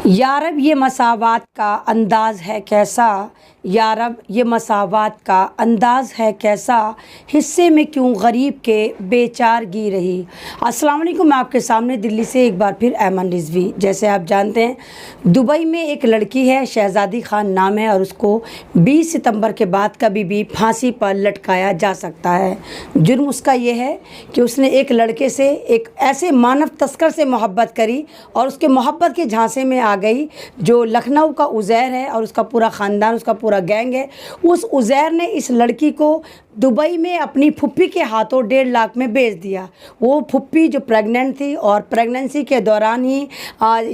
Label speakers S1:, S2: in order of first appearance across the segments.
S1: یا رب یہ مساوات کا انداز ہے کیسا، یا رب یہ مساوات کا انداز ہے کیسا، حصے میں کیوں غریب کے بے چارگی رہی۔ السلام علیکم، میں آپ کے سامنے دلی سے ایک بار پھر ایمن رضوی۔ جیسے آپ جانتے ہیں دبئی میں ایک لڑکی ہے، شہزادی خان نام ہے، اور اس کو 20 ستمبر کے بعد کبھی بھی پھانسی پر لٹکایا جا سکتا ہے۔ جرم اس کا یہ ہے کہ اس نے ایک لڑکے سے، ایک ایسے مانو تسکر سے محبت کری اور اس کے محبت کے جھانسے میں آ گئی، جو لکھنؤ کا عزیر ہے اور اس کا پورا خاندان، اس کا پورا گینگ ہے۔ اس عزیر نے اس لڑکی کو دبئی میں اپنی پھپھی کے ہاتھوں 1.5 لاکھ میں بیچ دیا۔ وہ پھپھی جو پریگننٹ تھی اور پریگننسی کے دوران ہی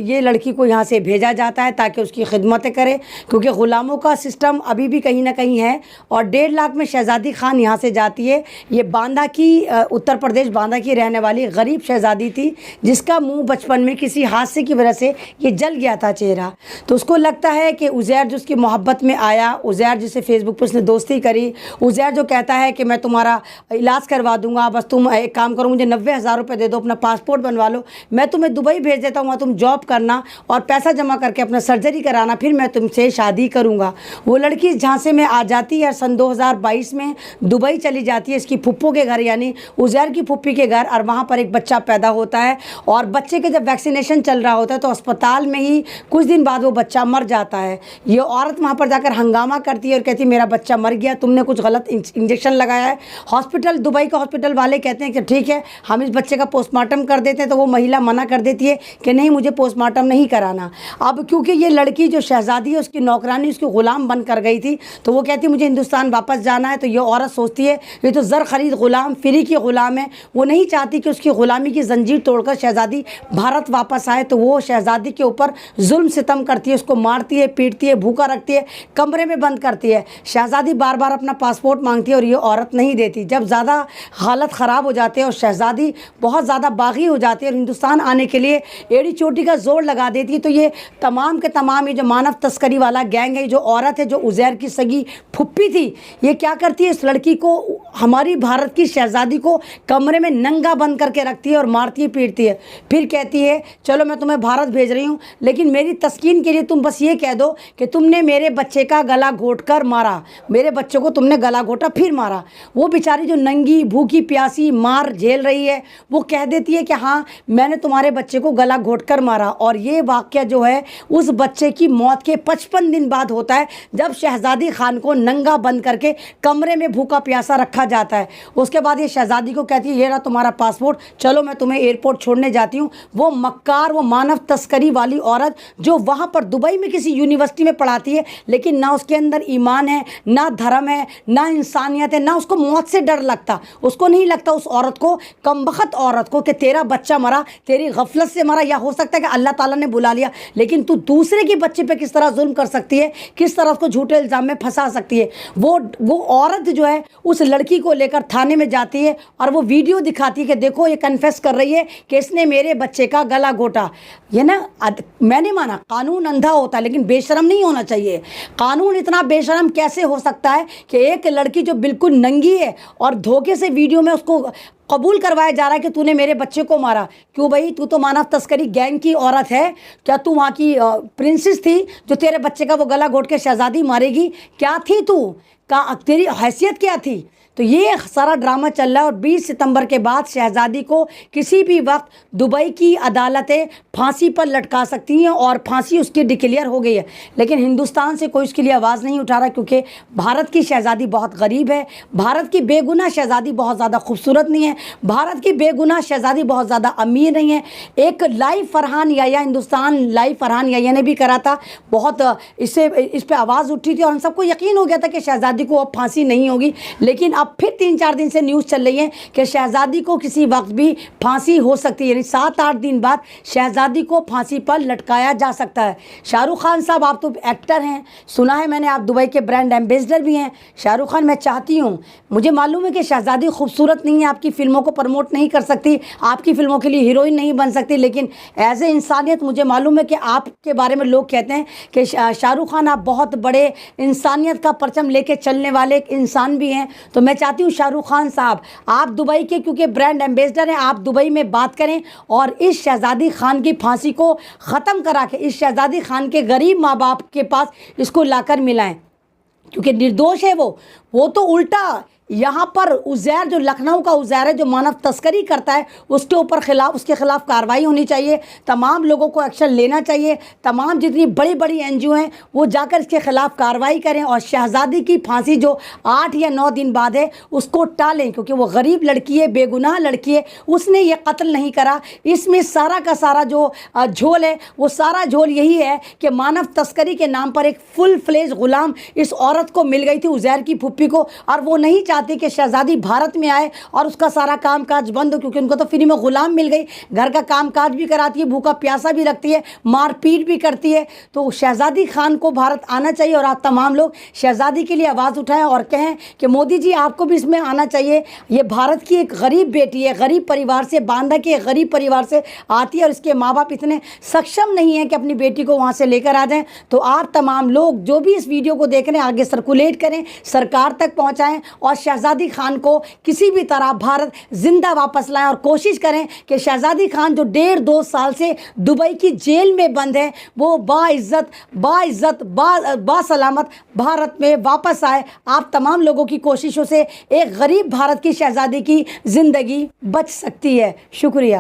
S1: یہ لڑکی کو یہاں سے بھیجا جاتا ہے تاکہ اس کی خدمتیں کرے، کیونکہ غلاموں کا سسٹم ابھی بھی کہیں نہ کہیں ہے۔ اور 1.5 لاکھ میں شہزادی خان یہاں سے جاتی ہے۔ یہ باندہ کی، اتر پردیش باندہ کی رہنے والی غریب شہزادی تھی، جس کا منہ بچپن میں کسی حادثے کی وجہ سے یہ جل گیا تھا چہرہ۔ تو اس کو لگتا ہے کہ عزیر جو اس کی محبت میں آیا، عزیر جسے فیس بک پر اس نے دوستی کری، عزیر جو کہتا ہے کہ میں تمہارا علاج کروا دوں گا، بس تم ایک کام کرو، مجھے 90,000 روپے دے دو، اپنا پاسپورٹ بنوا لو، میں تمہیں دبئی بھیج دیتا ہوں، وہاں تم جاب کرنا اور پیسہ جمع کر کے اپنا سرجری کرانا، پھر میں تم سے شادی کروں گا۔ وہ لڑکی اس جھانسے میں آ جاتی ہے، سن 2022 میں دبئی چلی جاتی ہے، اس کی پھپھو کے گھر، یعنی عزیر کی پھپھی کے گھر، اور وہاں پر ایک بچہ پیدا ہوتا ہے۔ اور بچے کے جب ویکسینیشن چل رہا ہوتا ہے تو اسپتال میں ہی کچھ دن بعد وہ بچہ مر جاتا ہے۔ یہ عورت وہاں پر جا کر ہنگامہ کرتی ہے اور کہتی ہے میرا بچہ مر گیا، تم نے کچھ غلط انجیکشن لگایا ہے۔ ہاسپٹل، دبئی کا ہاسپٹل والے کہتے ہیں کہ ٹھیک ہے، ہم اس بچے کا پوسٹ مارٹم کر دیتے ہیں، تو وہ مہیلا منع کر دیتی ہے کہ نہیں، مجھے پوسٹ مارٹم نہیں کرانا۔ اب کیونکہ یہ لڑکی جو شہزادی ہے، اس کی نوکرانی اس کی غلام بن کر گئی تھی، تو وہ کہتی ہے مجھے ہندوستان واپس جانا ہے۔ تو یہ عورت سوچتی ہے یہ تو زر خرید غلام، فری کی غلام ہے، وہ نہیں چاہتی کہ اس کی غلامی کی زنجیر توڑ کر شہزادی بھارت واپس آئے۔ تو وہ شہزادی کے اوپر ظلم ستم کرتی ہے، اس کو مارتی ہے، پیٹتی ہے، بھوکا رکھتی ہے، کمرے میں بند کرتی ہے۔ شہزادی بار بار اپنا پاسپورٹ مانگتی ہے اور یہ عورت نہیں دیتی۔ جب زیادہ حالت خراب ہو جاتی ہے اور شہزادی بہت زیادہ باغی ہو جاتی ہے اور ہندوستان آنے کے لیے ایڑی چوٹی کا زور لگا دیتی ہے، تو یہ تمام کے تمام یہ جو مانو تسکری والا گینگ ہے، جو عورت ہے، جو عزیر کی سگی پھپھی تھی، یہ کیا کرتی ہے، اس لڑکی کو، ہماری بھارت کی شہزادی کو کمرے میں ننگا بند کر کے رکھتی ہے اور مارتی ہے، پیٹتی ہے۔ پھر کہتی ہے چلو میں تمہیں بھارت بھیج رہی ہوں، لیکن میری تسکین کے لیے تم بس یہ کہہ دو کہ تم نے میرے بچے کا گلا گھونٹ کر مارا، میرے بچے کو تم نے گلا گھونٹا پھر مارا۔ وہ بیچاری جو ننگی بھوکی پیاسی مار جھیل رہی ہے، وہ کہہ دیتی ہے کہ ہاں میں نے تمہارے بچے کو گلا گھونٹ کر مارا۔ اور یہ واقعہ جو ہے اس بچے کی موت کے 55 دن بعد ہوتا ہے، جب شہزادی خان کو ننگا بند کر کے کمرے میں بھوکا پیاسا رکھا جاتا ہے۔ اس کے بعد یہ شہزادی کو کہتی ہے یہ رہا تمہارا پاسپورٹ، چلو میں تمہیں ایئرپورٹ چھوڑنے جاتی ہوں۔ وہ مکار، وہ مانو تسکری والی عورت جو وہاں پر دبئی میں کسی یونیورسٹی میں پڑھاتی ہے، لیکن نہ اس کے اندر ایمان ہے، نہ دھرم ہے، نہ انسانیت ہے، نہ اس کو موت سے ڈر لگتا۔ اس کو نہیں لگتا اس عورت کو، کمبخت عورت کو، کہ تیرا بچہ مرا، تیری غفلت سے مرا، یا ہو سکتا ہے کہ اللہ تعالیٰ نے بلا لیا، لیکن تو دوسرے کے بچے پہ کس طرح ظلم کر سکتی ہے، کس طرح اس کو جھوٹے الزام میں پھنسا سکتی ہے۔ وہ عورت جو ہے اس لڑکی کو لے کر تھانے میں جاتی ہے اور وہ ویڈیو دکھاتی ہے کہ دیکھو یہ کنفیس کر رہی ہے کہ اس نے میرے بچے کا گلا گھونٹا۔ یہ نا، میں نے مانا قانون اندھا ہوتا ہے لیکن بے شرم نہیں ہونا چاہیے۔ قانون اتنا بے شرم کیسے ہو سکتا ہے کہ ایک لڑکی جو بالکل ننگی ہے اور دھوکے سے ویڈیو میں اس کو قبول کروایا جا رہا ہے کہ تو نے میرے بچے کو مارا۔ کیوں بھائی، تو تو مانو تسکری گینگ کی عورت ہے، کیا تو وہاں کی پرنسس تھی جو تیرے بچے کا وہ گلا گھونٹ کے شہزادی مارے گی؟ کیا تھی تو؟ تیری حیثیت کیا تھی؟ تو یہ سارا ڈرامہ چل رہا ہے۔ اور 20 ستمبر کے بعد شہزادی کو کسی بھی وقت دبئی کی عدالتیں پھانسی پر لٹکا سکتی ہیں اور پھانسی اس کی ڈکلیئر ہو گئی ہے، لیکن ہندوستان سے کوئی اس کے لیے آواز نہیں اٹھا رہا، کیونکہ بھارت کی شہزادی بہت غریب ہے، بھارت کی بے گناہ شہزادی بہت زیادہ خوبصورت نہیں ہے، بھارت کی بے گناہ شہزادی بہت زیادہ امیر نہیں ہے۔ ایک لائیو فرحان یحییٰ، ہندوستان لائیو فرحان یحییٰ نے بھی کرا تھا، بہت اس پہ آواز اٹھی تھی اور ہم سب کو یقین ہو گیا تھا کہ شہزادی کو اب پھانسی نہیں ہوگی، لیکن اب پھر 3-4 دن سے نیوز چل رہی ہے کہ شہزادی کو کسی وقت بھی پھانسی ہو سکتی ہے، یعنی 7-8 دن بعد شہزادی کو پھانسی پر لٹکایا جا سکتا ہے۔ شاہ رخ خان صاحب، آپ تو ایکٹر ہیں، سنا ہے میں نے آپ دبئی کے برانڈ ایمبیسڈر بھی ہیں۔ شاہ رخ خان، میں چاہتی ہوں، مجھے معلوم ہے کہ شہزادی خوبصورت نہیں ہے، آپ کی فلموں کو پروموٹ نہیں کر سکتی، آپ کی فلموں کے لیے ہیروئن نہیں بن سکتی، لیکن ایز اے انسانیت مجھے معلوم ہے کہ آپ کے بارے میں لوگ کہتے ہیں کہ شاہ رخ خان آپ بہت بڑے انسانیت کا پرچم لے کے چلنے والے ایک انسان بھی ہیں۔ تو میں چاہتی ہوں شاہ رخ خان صاحب آپ دبئی کے کیونکہ برانڈ ایمبیسڈر ہیں، آپ دبئی میں بات کریں اور اس شہزادی خان کی پھانسی کو ختم کرا کے اس شہزادی خان کے غریب ماں باپ کے پاس اس کو لا کر ملائیں، کیونکہ نردوش ہے وہ تو الٹا یہاں پر عزیر جو لکھنؤ کا عزیر ہے جو مانو تسکری کرتا ہے اس کے خلاف کارروائی ہونی چاہیے، تمام لوگوں کو ایکشن لینا چاہیے، تمام جتنی بڑی بڑی این جی او ہیں وہ جا کر اس کے خلاف کارروائی کریں اور شہزادی کی پھانسی جو 8 یا 9 دن بعد ہے اس کو ٹالیں، کیونکہ وہ غریب لڑکی ہے، بے گناہ لڑکی ہے، اس نے یہ قتل نہیں کرا۔ اس میں سارا کا سارا جو جھول ہے وہ سارا جھول یہی ہے کہ مانو تسکری کے نام پر ایک فل فلیج غلام اس عورت کو مل گئی تھی عزیر کی پھپھی کو، اور وہ نہیں چاہتی کہ شہزادی بھارت میں آئے اور اس کا سارا کام کاج بند ہو، کیونکہ ان کو تو فری میں غلام مل گئی، گھر کا کام کاج بھی کراتی ہے، بھوکا پیاسا بھی رکھتی ہے، مار پیٹ بھی کرتی ہے۔ تو شہزادی خان کو بھارت آنا چاہیے اور آپ تمام لوگ شہزادی کے لیے آواز اٹھائیں اور کہیں کہ مودی جی آپ کو بھی اس میں آنا چاہیے، یہ بھارت کی ایک غریب بیٹی ہے، غریب پریوار سے، باندہ کے ایک غریب پریوار سے آتی ہے اور اس کے ماں باپ اتنے سکشم نہیں ہیں کہ اپنی بیٹی کو وہاں سے لے کر آ جائیں۔ تو آپ تمام لوگ جو بھی اس ویڈیو کو دیکھ رہے ہیں آگے سرکولیٹ کریں، سرکار تک پہنچائیں اور شہزادی خان کو کسی بھی طرح بھارت زندہ واپس لائیں اور کوشش کریں کہ شہزادی خان جو 1.5-2 سال سے دبئی کی جیل میں بند ہے وہ باعزت باسلامت بھارت میں واپس آئے۔ آپ تمام لوگوں کی کوششوں سے ایک غریب بھارت کی شہزادی کی زندگی بچ سکتی ہے۔ شکریہ۔